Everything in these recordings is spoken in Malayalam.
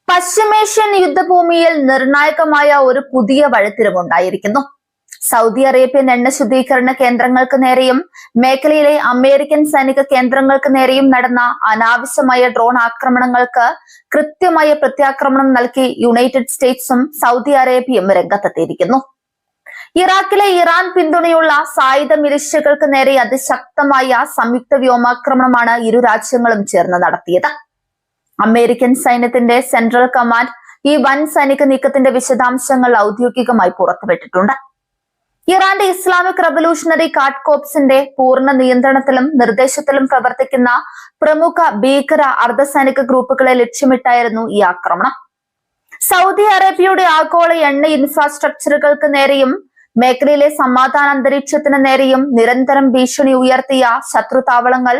പശ്ചിമേഷ്യൻ യുദ്ധഭൂമിയിൽ നിർണായകമായ ഒരു പുതിയ വഴിത്തിരിവുണ്ടായിരിക്കുന്നു. സൗദി അറേബ്യൻ എണ്ണ ശുദ്ധീകരണ കേന്ദ്രങ്ങൾക്ക് നേരെയും മേഖലയിലെ അമേരിക്കൻ സൈനിക കേന്ദ്രങ്ങൾക്ക് നേരെയും നടന്ന അനാവശ്യമായ ഡ്രോൺ ആക്രമണങ്ങൾക്ക് കൃത്യമായ പ്രത്യാക്രമണം നൽകി യുണൈറ്റഡ് സ്റ്റേറ്റ്സും സൗദി അറേബ്യയും രംഗത്തെത്തിയിരിക്കുന്നു. ഇറാഖിലെ ഇറാൻ പിന്തുണയുള്ള സായുധ മിലിഷ്യകൾക്ക് നേരെ അതിശക്തമായ സംയുക്ത വ്യോമാക്രമണമാണ് ഇരു രാജ്യങ്ങളും ചേർന്ന് നടത്തിയത്. അമേരിക്കൻ സൈന്യത്തിന്റെ സെൻട്രൽ കമാൻഡ് ഈ വൻ സൈനിക നീക്കത്തിന്റെ വിശദാംശങ്ങൾ ഔദ്യോഗികമായി പുറത്തുവിട്ടിട്ടുണ്ട്. ഇറാന്റെ ഇസ്ലാമിക് റവല്യൂഷണറി ഗാർഡ് കോർപ്സിന്റെ പൂർണ്ണ നിയന്ത്രണത്തിലും നിർദ്ദേശത്തിലും പ്രവർത്തിക്കുന്ന പ്രമുഖ ഭീകര അർദ്ധസൈനിക ഗ്രൂപ്പുകളെ ലക്ഷ്യമിട്ടായിരുന്നു ഈ ആക്രമണം. സൗദി അറേബ്യയുടെ ആഗോള എണ്ണ ഇൻഫ്രാസ്ട്രക്ചറുകൾക്ക് നേരെയും മേഖലയിലെ സമാധാന അന്തരീക്ഷത്തിന് നേരെയും നിരന്തരം ഭീഷണി ഉയർത്തിയ ശത്രു താവളങ്ങൾ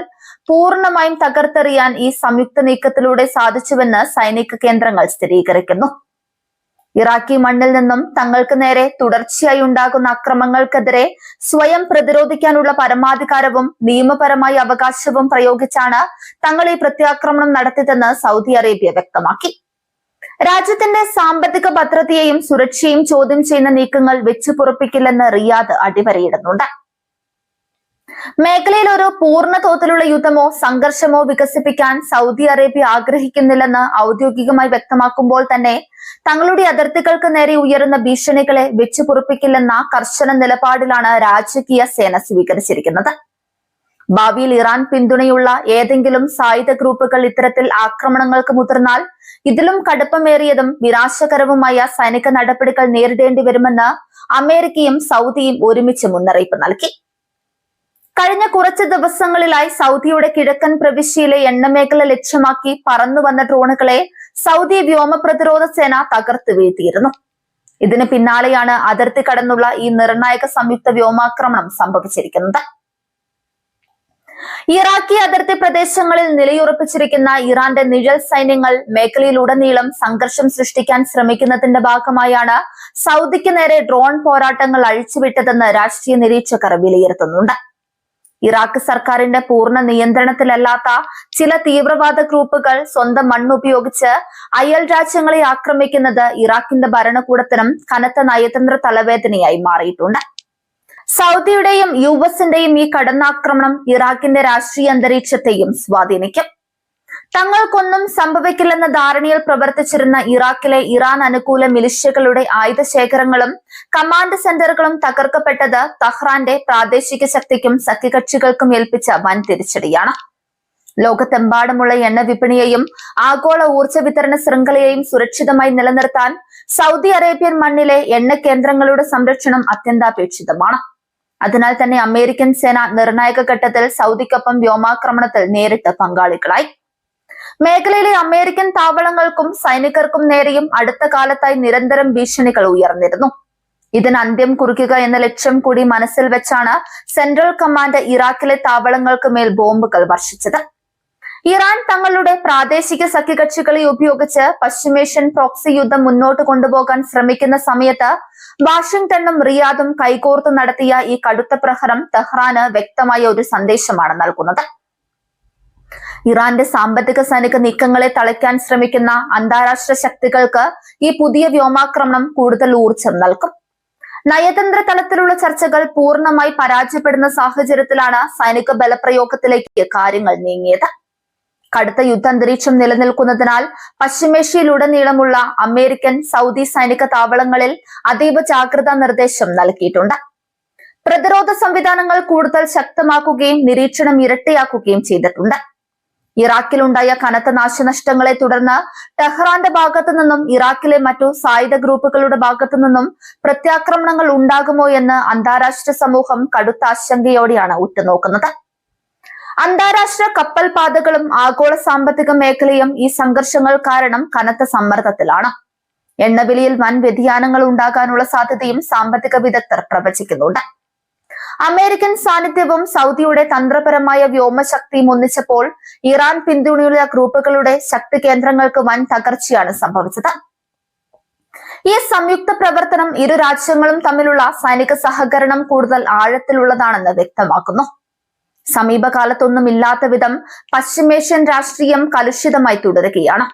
പൂർണ്ണമായും തകർത്തെറിയാൻ ഈ സംയുക്ത നീക്കത്തിലൂടെ സാധിച്ചുവെന്ന് സൈനിക കേന്ദ്രങ്ങൾ സ്ഥിരീകരിക്കുന്നു. ഇറാഖി മണ്ണിൽ നിന്നും തങ്ങൾക്ക് നേരെ തുടർച്ചയായി ഉണ്ടാകുന്ന അക്രമങ്ങൾക്കെതിരെ സ്വയം പ്രതിരോധിക്കാനുള്ള പരമാധികാരവും നിയമപരമായ അവകാശവും പ്രയോഗിച്ചാണ് തങ്ങൾ ഈ പ്രത്യാക്രമണം നടത്തിയതെന്ന് സൗദി അറേബ്യ വ്യക്തമാക്കി. രാജ്യത്തിന്റെ സാമ്പത്തിക ഭദ്രതയെയും സുരക്ഷയും ചോദ്യം ചെയ്യുന്ന നീക്കങ്ങൾ വെച്ചുപൊറുപ്പിക്കില്ലെന്ന് റിയാദ് അടിവരയിടുന്നുണ്ട്. മേഖലയിൽ ഒരു പൂർണ്ണ തോതിലുള്ള യുദ്ധമോ സംഘർഷമോ വികസിപ്പിക്കാൻ സൗദി അറേബ്യ ആഗ്രഹിക്കുന്നില്ലെന്ന് ഔദ്യോഗികമായി വ്യക്തമാക്കുമ്പോൾ തന്നെ തങ്ങളുടെ അതിർത്തികൾക്ക് നേരെ ഉയരുന്ന ഭീഷണികളെ വെച്ചുപൊറുപ്പിക്കില്ലെന്ന കർശന നിലപാടിലാണ് രാജകീയ സേന സ്വീകരിച്ചിരിക്കുന്നത്. ഭാവിയിൽ ഇറാൻ പിന്തുണയുള്ള ഏതെങ്കിലും സായുധ ഗ്രൂപ്പുകൾ ഇത്തരത്തിൽ ആക്രമണങ്ങൾക്ക് മുതിർന്നാൽ ഇതിലും കടുപ്പമേറിയതും വിനാശകരവുമായ സൈനിക നടപടികൾ നേരിടേണ്ടി വരുമെന്ന് അമേരിക്കയും സൗദിയും ഒരുമിച്ച് മുന്നറിയിപ്പ് നൽകി. കഴിഞ്ഞ കുറച്ച് ദിവസങ്ങളിലായി സൗദിയുടെ കിഴക്കൻ പ്രവിശ്യയിലെ എണ്ണമേഖല ലക്ഷ്യമാക്കി പറന്നുവന്ന ഡ്രോണുകളെ സൗദി വ്യോമ പ്രതിരോധ സേന തകർത്ത് വീഴ്ത്തിയിരുന്നു. ഇതിന് പിന്നാലെയാണ് അതിർത്തി കടന്നുള്ള ഈ നിർണായക സംയുക്ത വ്യോമാക്രമണം സംഭവിച്ചിരിക്കുന്നത്. ഇറാഖി അതിർത്തി പ്രദേശങ്ങളിൽ നിലയുറപ്പിച്ചിരിക്കുന്ന ഇറാന്റെ നിഴൽ സൈന്യങ്ങൾ മേഖലയിലുടനീളം സംഘർഷം സൃഷ്ടിക്കാൻ ശ്രമിക്കുന്നതിന്റെ ഭാഗമായാണ് സൗദിക്ക് നേരെ ഡ്രോൺ പോരാട്ടങ്ങൾ അഴിച്ചുവിട്ടതെന്ന് രാഷ്ട്രീയ നിരീക്ഷകർ വിലയിരുത്തുന്നുണ്ട്. ഇറാഖ് സർക്കാരിന്റെ പൂർണ്ണ നിയന്ത്രണത്തിലല്ലാത്ത ചില തീവ്രവാദ ഗ്രൂപ്പുകൾ സ്വന്തം മണ്ണുപയോഗിച്ച് അയൽ രാജ്യങ്ങളെ ആക്രമിക്കുന്നത് ഇറാഖിന്റെ ഭരണകൂടത്തിനും കനത്ത നയതന്ത്ര തലവേദനയായി മാറിയിട്ടുണ്ട്. സൗദിയുടെയും യുഎസിന്റെയും ഈ കടന്നാക്രമണം ഇറാഖിന്റെ രാഷ്ട്രീയ അന്തരീക്ഷത്തെയും സ്വാധീനിക്കും. തങ്ങൾക്കൊന്നും സംഭവിക്കില്ലെന്ന ധാരണയിൽ പ്രവർത്തിച്ചിരുന്ന ഇറാഖിലെ ഇറാൻ അനുകൂല മിലിഷ്യകളുടെ ആയുധ ശേഖരങ്ങളും കമാൻഡ് സെന്ററുകളും തകർക്കപ്പെട്ടത് തഹ്റാന്റെ പ്രാദേശിക ശക്തിക്കും സഖ്യകക്ഷികൾക്കും ഏൽപ്പിച്ച വൻ തിരിച്ചടിയാണ്. ലോകത്തെമ്പാടുമുള്ള എണ്ണ വിപണിയെയും ആഗോള ഊർജ്ജ വിതരണ ശൃംഖലയെയും സുരക്ഷിതമായി നിലനിർത്താൻ സൗദി അറേബ്യൻ മണ്ണിലെ എണ്ണ കേന്ദ്രങ്ങളുടെ സംരക്ഷണം അത്യന്താപേക്ഷിതമാണ്. അതിനാൽ തന്നെ അമേരിക്കൻ സേന നിർണായക ഘട്ടത്തിൽ സൗദിക്കൊപ്പം വ്യോമാക്രമണത്തിൽ നേരിട്ട് പങ്കാളികളായി. മേഖലയിലെ അമേരിക്കൻ താവളങ്ങൾക്കും സൈനികർക്കും നേരെയും അടുത്ത കാലത്തായി നിരന്തരം ഭീഷണികൾ ഉയർന്നിരുന്നു. ഇതിന് അന്ത്യം കുറിക്കുക എന്ന ലക്ഷ്യം കൂടി മനസ്സിൽ വെച്ചാണ് സെൻട്രൽ കമാൻഡ് ഇറാഖിലെ താവളങ്ങൾക്ക് മേൽ ബോംബുകൾ വർഷിച്ചത്. ഇറാൻ തങ്ങളുടെ പ്രാദേശിക സഖ്യകക്ഷികളെ ഉപയോഗിച്ച് പശ്ചിമേഷ്യൻ പ്രോക്സി യുദ്ധം മുന്നോട്ട് കൊണ്ടുപോകാൻ ശ്രമിക്കുന്ന സമയത്ത് വാഷിംഗ്ടണും റിയാദും കൈകോർത്ത് നടത്തിയ ഈ കടുത്ത പ്രഹരം തെഹ്റാന് വ്യക്തമായ ഒരു സന്ദേശമാണ് നൽകുന്നത്. ഇറാന്റെ സാമ്പത്തിക സൈനിക നീക്കങ്ങളെ തളയ്ക്കാൻ ശ്രമിക്കുന്ന അന്താരാഷ്ട്ര ശക്തികൾക്ക് ഈ പുതിയ വ്യോമാക്രമണം കൂടുതൽ ഊർജം നൽകും. നയതന്ത്ര തലത്തിലുള്ള ചർച്ചകൾ പൂർണ്ണമായി പരാജയപ്പെടുന്ന സാഹചര്യത്തിലാണ് സൈനിക ബലപ്രയോഗത്തിലേക്ക് കാര്യങ്ങൾ നീങ്ങിയത്. കടുത്ത യുദ്ധാന്തരീക്ഷം നിലനിൽക്കുന്നതിനാൽ പശ്ചിമേഷ്യയിലുടനീളമുള്ള അമേരിക്കൻ സൗദി സൈനിക താവളങ്ങളിൽ അതീവ ജാഗ്രതാ നിർദ്ദേശം നൽകിയിട്ടുണ്ട്. പ്രതിരോധ സംവിധാനങ്ങൾ കൂടുതൽ ശക്തമാക്കുകയും നിരീക്ഷണം ഇരട്ടിയാക്കുകയും ചെയ്തിട്ടുണ്ട്. ഇറാഖിലുണ്ടായ കനത്ത നാശനഷ്ടങ്ങളെ തുടർന്ന് ടെഹ്റാന്റെ ഭാഗത്തു നിന്നും ഇറാഖിലെ മറ്റു സായുധ ഗ്രൂപ്പുകളുടെ ഭാഗത്തു നിന്നും പ്രത്യാക്രമണങ്ങൾ ഉണ്ടാകുമോ എന്ന് അന്താരാഷ്ട്ര സമൂഹം കടുത്ത ആശങ്കയോടെയാണ് ഉറ്റുനോക്കുന്നത്. അന്താരാഷ്ട്ര കപ്പൽ പാതകളും ആഗോള സാമ്പത്തിക മേഖലയും ഈ സംഘർഷങ്ങൾ കാരണം കനത്ത സമ്മർദ്ദത്തിലാണ്. എണ്ണവിലയിൽ വൻ വ്യതിയാനങ്ങൾ ഉണ്ടാകാനുള്ള സാധ്യതയും സാമ്പത്തിക വിദഗ്ധർ പ്രവചിക്കുന്നുണ്ട്. അമേരിക്കൻ സാന്നിധ്യവും സൗദിയുടെ തന്ത്രപരമായ വ്യോമശക്തിയും ഒന്നിച്ചപ്പോൾ ഇറാൻ പിന്തുണയുള്ള ഗ്രൂപ്പുകളുടെ ശക്തി കേന്ദ്രങ്ങൾക്ക് വൻ തകർച്ചയാണ് സംഭവിച്ചത്. ഈ സംയുക്ത പ്രവർത്തനം ഇരു രാജ്യങ്ങളും തമ്മിലുള്ള സൈനിക സഹകരണം കൂടുതൽ ആഴത്തിലുള്ളതാണെന്ന് വ്യക്തമാക്കുന്നു. സമീപകാലത്തൊന്നും ഇല്ലാത്ത വിധം പശ്ചിമേഷ്യൻ രാഷ്ട്രീയം കലുഷിതമായി തുടരുകയാണ്.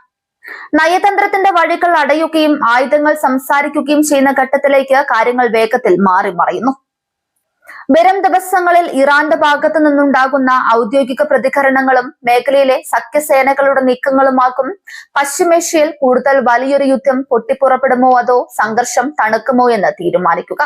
നയതന്ത്രത്തിന്റെ വഴികൾ അടയുകയും ആയുധങ്ങൾ സംസാരിക്കുകയും ചെയ്യുന്ന ഘട്ടത്തിലേക്ക് കാര്യങ്ങൾ വേഗത്തിൽ മാറി മറിയുന്നു. വരും ദിവസങ്ങളിൽ ഇറാന്റെ ഭാഗത്തു നിന്നുണ്ടാകുന്ന ഔദ്യോഗിക പ്രതികരണങ്ങളും മേഖലയിലെ സഖ്യസേനകളുടെ നീക്കങ്ങളുമാകും പശ്ചിമേഷ്യയിൽ കൂടുതൽ വലിയൊരു യുദ്ധം പൊട്ടിപ്പുറപ്പെടുമോ അതോ സംഘർഷം തണുക്കുമോ എന്ന് തീരുമാനിക്കുക.